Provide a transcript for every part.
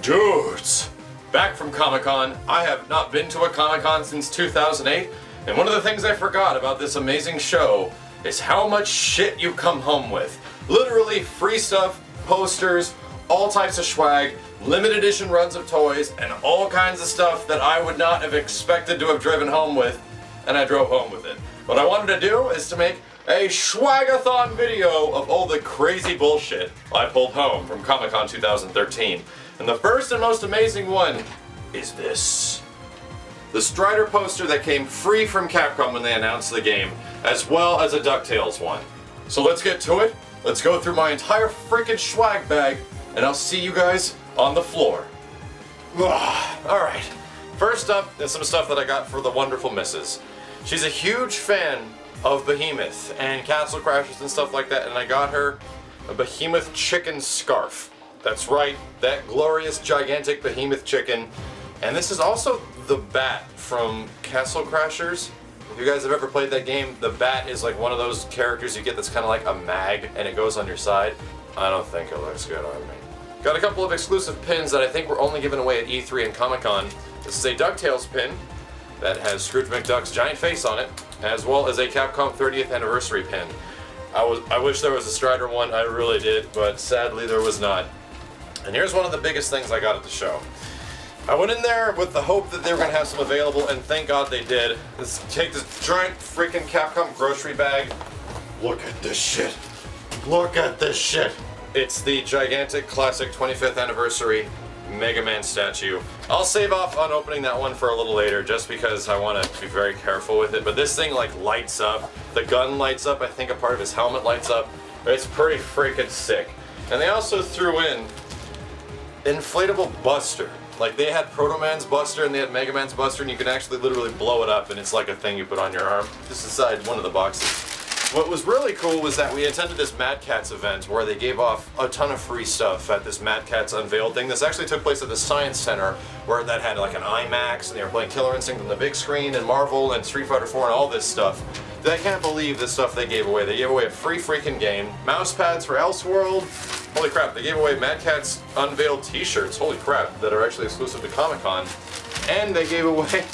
Dudes! Back from Comic-Con. I have not been to a Comic-Con since 2008, and one of the things I forgot about this amazing show is how much shit you come home with. Literally free stuff, posters, all types of swag, limited edition runs of toys, and all kinds of stuff that I would not have expected to have driven home with, and I drove home with it. What I wanted to do is to make a swagathon video of all the crazy bullshit I pulled home from Comic-Con 2013. And the first and most amazing one is this. The Strider poster that came free from Capcom when they announced the game, as well as a DuckTales one. So let's get to it. Let's go through my entire freaking swag bag, and I'll see you guys on the floor. Alright, first up is some stuff that I got for the wonderful missus. She's a huge fan of Behemoth and Castle Crashers and stuff like that, and I got her a Behemoth chicken scarf. That's right, that glorious gigantic Behemoth chicken. And this is also the bat from Castle Crashers. If you guys have ever played that game, the bat is like one of those characters you get that's kind of like a mag and it goes on your side. I don't think it looks good on me. Got a couple of exclusive pins that I think were only given away at E3 and Comic-Con. This is a DuckTales pin that has Scrooge McDuck's giant face on it, as well as a Capcom 30th anniversary pin. I wish there was a Strider one, I really did, but sadly there was not. And here's one of the biggest things I got at the show. I went in there with the hope that they were going to have some available, and thank God they did. Let's take this giant freaking Capcom grocery bag. Look at this shit. Look at this shit. It's the gigantic classic 25th anniversary Mega Man statue. I'll save off on opening that one for a little later just because I want to be very careful with it, but this thing like lights up. The gun lights up, I think a part of his helmet lights up. It's pretty freaking sick. And they also threw in inflatable Buster. Like they had Proto Man's Buster and they had Mega Man's Buster, and you can actually literally blow it up and it's like a thing you put on your arm. Just inside one of the boxes. What was really cool was that we attended this Mad Catz event where they gave off a ton of free stuff at this Mad Catz Unveiled thing. This actually took place at the Science Center, where that had like an IMAX and they were playing Killer Instinct on the big screen and Marvel and Street Fighter 4 and all this stuff. I can't believe the stuff they gave away. They gave away a free freaking game, mouse pads for Elseworld. Holy crap, they gave away Mad Catz Unveiled t-shirts, holy crap, that are actually exclusive to Comic-Con. And they gave away,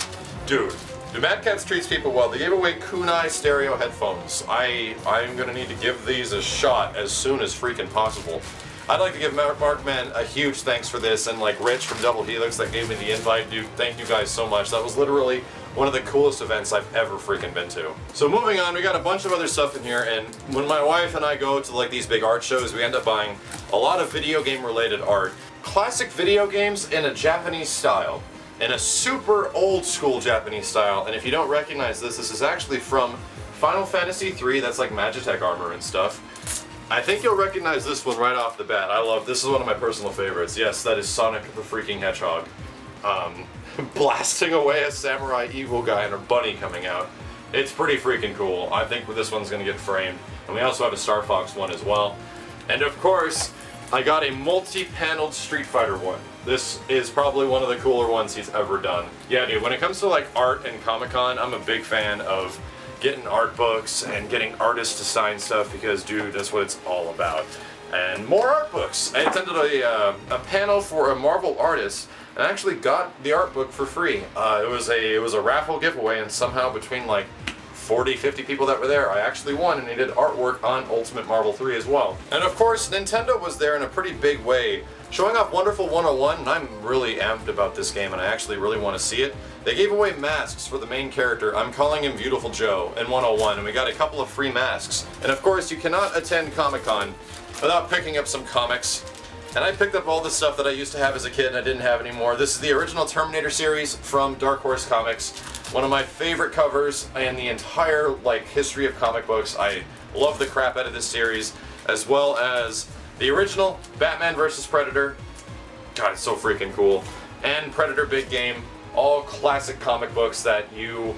dude, Mad Catz treats people well. They gave away kunai stereo headphones. I'm gonna need to give these a shot as soon as freaking possible. I'd like to give Markman a huge thanks for this, and like Rich from Double Helix that gave me the invite. Dude, thank you guys so much. That was literally one of the coolest events I've ever freaking been to. So moving on, we got a bunch of other stuff in here, and when my wife and I go to like these big art shows, we end up buying a lot of video game related art. Classic video games in a Japanese style. In a super old school Japanese style, and if you don't recognize this, this is actually from Final Fantasy III, that's like Magitech armor and stuff. I think you'll recognize this one right off the bat. This is one of my personal favorites. Yes, that is Sonic the freaking Hedgehog. Blasting away a samurai evil guy and a bunny coming out. It's pretty freaking cool. I think this one's gonna get framed. And we also have a Star Fox one as well. And of course, I got a multi-paneled Street Fighter one. This is probably one of the cooler ones he's ever done. Yeah, dude, when it comes to like art and Comic-Con, I'm a big fan of getting art books and getting artists to sign stuff because, dude, that's what it's all about. And more art books. I attended a panel for a Marvel artist and actually got the art book for free. It was a raffle giveaway, and somehow between like 40, 50 people that were there, I actually won, and they did artwork on Ultimate Marvel 3 as well. And of course, Nintendo was there in a pretty big way, showing off Wonderful 101, and I'm really amped about this game, and I actually really want to see it. They gave away masks for the main character. I'm calling him Beautiful Joe in 101, and we got a couple of free masks. And of course, you cannot attend Comic-Con without picking up some comics. And I picked up all the stuff that I used to have as a kid and I didn't have anymore. This is the original Terminator series from Dark Horse Comics. One of my favorite covers in the entire like history of comic books. I love the crap out of this series, as well as the original Batman vs. Predator. God, it's so freaking cool. And Predator Big Game. All classic comic books that you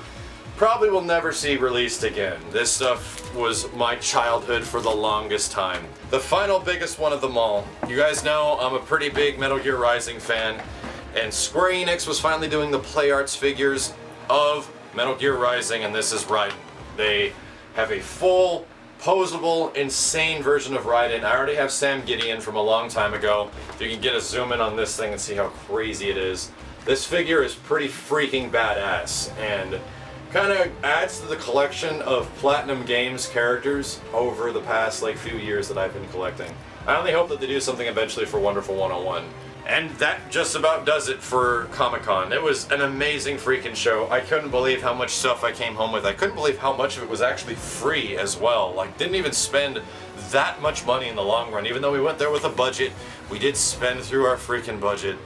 probably will never see released again. This stuff was my childhood for the longest time. The final biggest one of them all. You guys know I'm a pretty big Metal Gear Rising fan, and Square Enix was finally doing the Play Arts figures of Metal Gear Rising, and this is right. They have a full posable, insane version of Raiden. I already have Sam Gideon from a long time ago. If you can get a zoom in on this thing and see how crazy it is. This figure is pretty freaking badass, and kind of adds to the collection of Platinum Games characters over the past like few years that I've been collecting. I only hope that they do something eventually for Wonderful 101. And that just about does it for Comic-Con. It was an amazing freaking show. I couldn't believe how much stuff I came home with. I couldn't believe how much of it was actually free as well. Like, didn't even spend that much money in the long run. Even though we went there with a budget, we did spend through our freaking budget.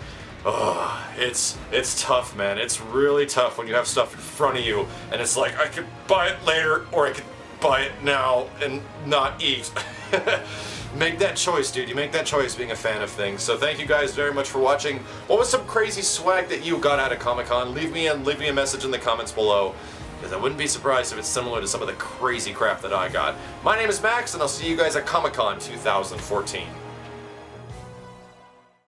Oh, it's tough, man. It's really tough when you have stuff in front of you and it's like, I could buy it later or I could buy it now and not eat. Make that choice, dude. You make that choice being a fan of things. So thank you guys very much for watching. What was some crazy swag that you got out of Comic-Con? Leave me a message in the comments below, because I wouldn't be surprised if it's similar to some of the crazy crap that I got. My name is Max, and I'll see you guys at Comic-Con 2014.